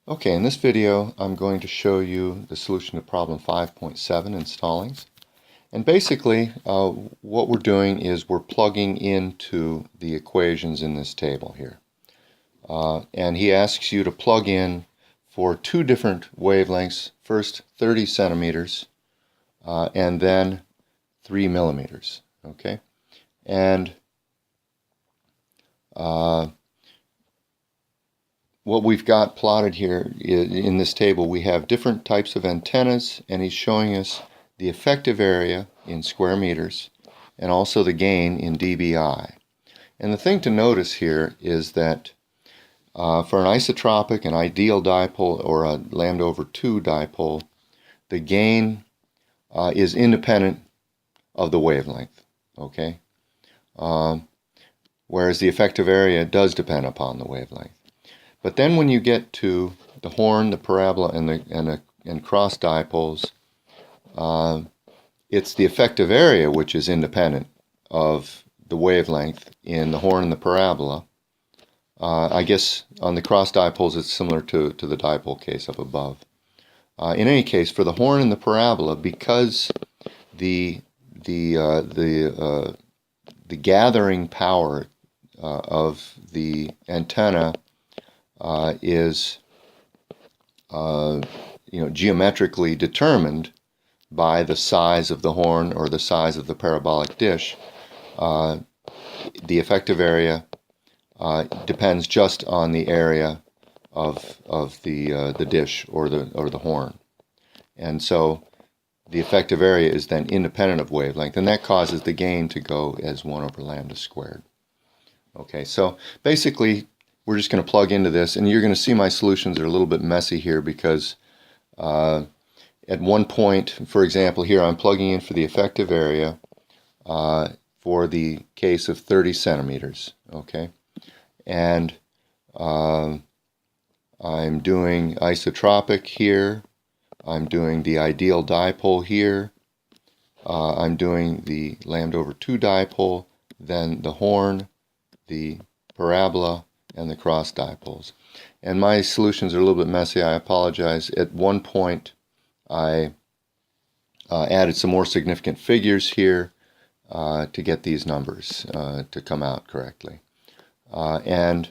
Okay, in this video I'm going to show you the solution to problem 5.7 in Stallings. And basically what we're doing is we're plugging into the equations in this table here. And he asks you to plug in for two different wavelengths, first 30 centimeters and then 3 millimeters. Okay, and what we've got plotted here in this table, we have different types of antennas, and he's showing us the effective area in square meters and also the gain in dBi. And the thing to notice here is that for an isotropic, an ideal dipole, or a lambda over 2 dipole, the gain is independent of the wavelength, okay? Whereas the effective area does depend upon the wavelength. But then when you get to the horn, the parabola, and cross dipoles, it's the effective area which is independent of the wavelength in the horn and the parabola. I guess on the cross dipoles it's similar to the dipole case up above. In any case, for the horn and the parabola, because the gathering power of the antenna is geometrically determined by the size of the horn or the size of the parabolic dish, the effective area depends just on the area of the dish or the horn, and so the effective area is then independent of wavelength, and that causes the gain to go as 1 over lambda squared. Okay, so basically we're just going to plug into this, and you're going to see my solutions are a little bit messy here because at one point, for example, here I'm plugging in for the effective area for the case of 30 centimeters, okay? And I'm doing isotropic here, I'm doing the ideal dipole here, I'm doing the lambda over 2 dipole, then the horn, the parabola, and the cross dipoles. And my solutions are a little bit messy, I apologize. At one point I added some more significant figures here to get these numbers to come out correctly. And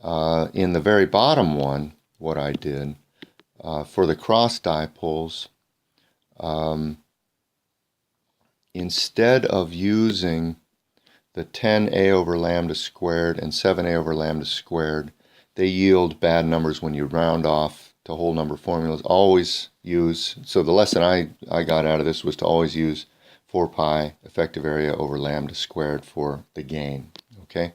in the very bottom one, what I did for the cross dipoles, instead of using the 10a over lambda squared and 7a over lambda squared, they yield bad numbers when you round off to whole number formulas. Always use, so the lesson I got out of this was to always use 4 pi effective area over lambda squared for the gain, okay?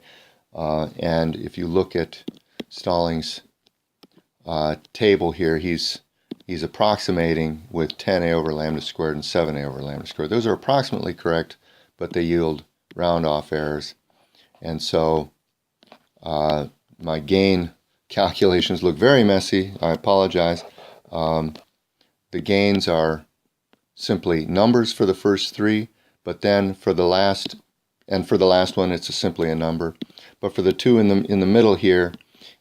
And if you look at Stallings' table here, he's approximating with 10a over lambda squared and 7a over lambda squared. Those are approximately correct, but they yield round off errors, and so my gain calculations look very messy. I apologize. The gains are simply numbers for the first 3, but then for the last one it's simply a number. But for the 2 in the middle here,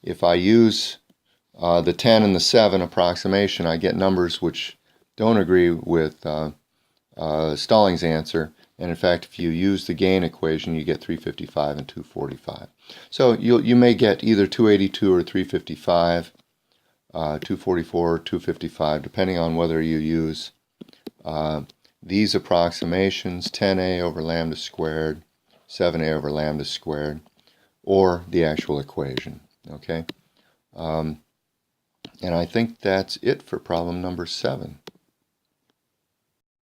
if I use the 10 and the 7 approximation, I get numbers which don't agree with Stallings' answer. And in fact, if you use the gain equation, you get 355 and 245. So you may get either 282 or 355, 244 or 255, depending on whether you use these approximations, 10a over lambda squared, 7a over lambda squared, or the actual equation. Okay, and I think that's it for problem number 7.